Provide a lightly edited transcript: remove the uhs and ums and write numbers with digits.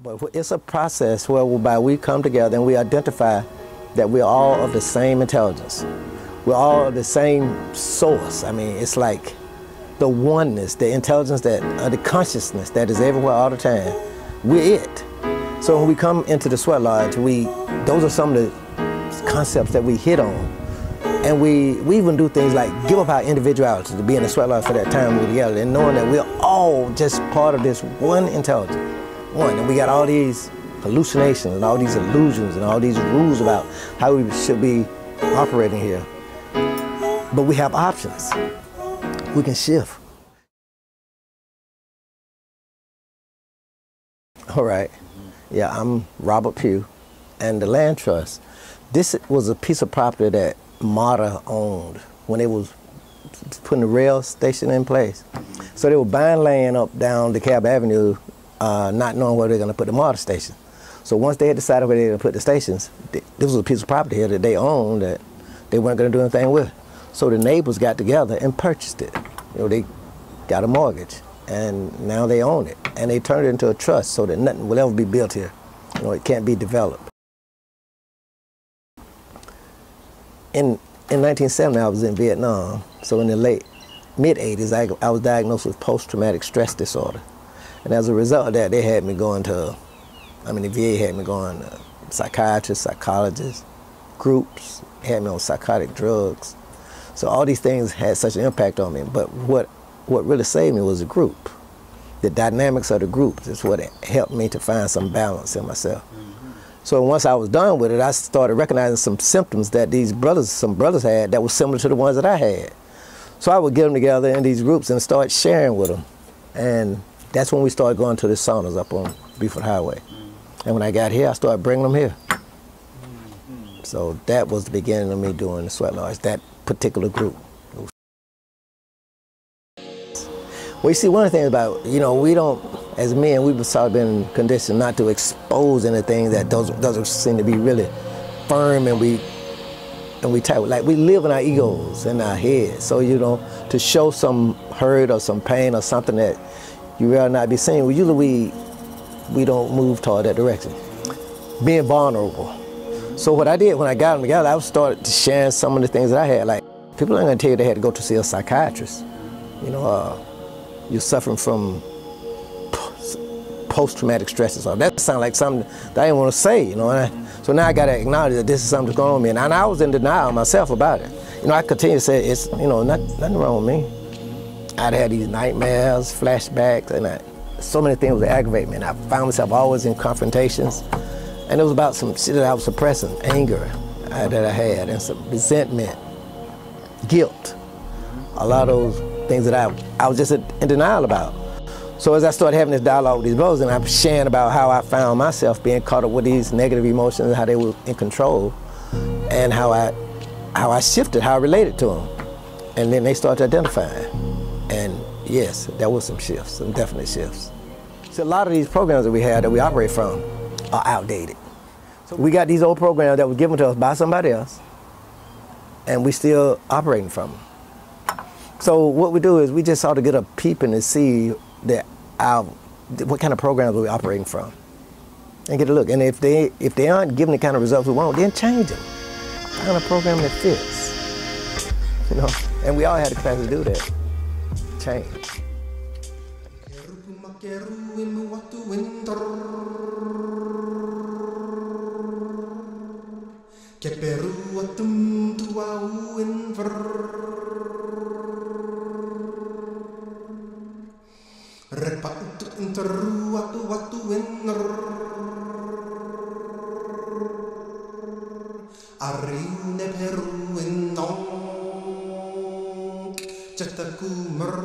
But it's a process whereby we come together and we identify that we're all of the same intelligence. We're all of the same source. I mean, it's like the oneness, the intelligence, the consciousness that is everywhere all the time. We're it. So when we come into the Sweat Lodge, those are some of the concepts that we hit on. And we even do things like give up our individuality to be in the Sweat Lodge for that time we're together, and knowing that we're all just part of this one intelligence, one. And we got all these hallucinations and all these illusions and all these rules about how we should be operating here. But we have options. We can shift. All right. Yeah, I'm Robert Pugh, and the land trust. This was a piece of property that Marta owned when they was putting the rail station in place. So they were buying land up down DeKalb Avenue, not knowing where they're going to put the Marta station. So once they had decided where they were going to put the stations, this was a piece of property here that they owned that they weren't going to do anything with. So the neighbors got together and purchased it. You know, they got a mortgage, and now they own it. And they turned it into a trust so that nothing will ever be built here. You know, it can't be developed. In 1970, I was in Vietnam. So in the mid-80s, I was diagnosed with post-traumatic stress disorder. And as a result of that, they had me going to, the VA had me going to psychiatrists, psychologists, groups, had me on psychotic drugs. So all these things had such an impact on me. But what really saved me was the group. The dynamics of the group is what helped me to find some balance in myself. So once I was done with it, I started recognizing some symptoms that some brothers had that were similar to the ones that I had. So I would get them together in these groups and start sharing with them. And that's when we started going to the saunas up on Beaufort Highway. And when I got here, I started bringing them here. So that was the beginning of me doing the Sweat Lodge, that particular group. Well, you see, one of the things about, we don't, as men, we've sort of been conditioned not to expose anything that doesn't seem to be really firm, and we tight. Like, we live in our egos in our heads. So, to show some hurt or some pain or something that you rather not be seen, well, usually we don't move toward that direction. Being vulnerable. So what I did when I got them together, I started sharing some of the things that I had. Like, people aren't gonna tell you they had to go to see a psychiatrist. You're suffering from post-traumatic stress disorder. That sounds like something that I didn't want to say, So now I got to acknowledge that this is something that's going on with me. And I was in denial myself about it. I continue to say, it's, nothing wrong with me. I'd had these nightmares, flashbacks, and so many things would aggravate me. And I found myself always in confrontations. And it was about some shit that I was suppressing, anger that I had, and some resentment, guilt. A lot of those things that I was just in denial about. So as I started having this dialogue with these brothers, and I'm sharing about how I found myself being caught up with these negative emotions and how they were in control, and how I shifted, how I related to them. And then they started identifying. And yes, there was some shifts, some definite shifts. So a lot of these programs that we have, that we operate from, are outdated. So we got these old programs that were given to us by somebody else, and we still operating from them. So what we do is we just sort of get a peep in to see what kind of programs are we operating from, and get a look. And if they aren't giving the kind of results we want, then change them. Find a program that fits. And we all had the capacity to do that. Change. Repa untuk enteru waktu winter Ariu ne peru enong Cetaku mer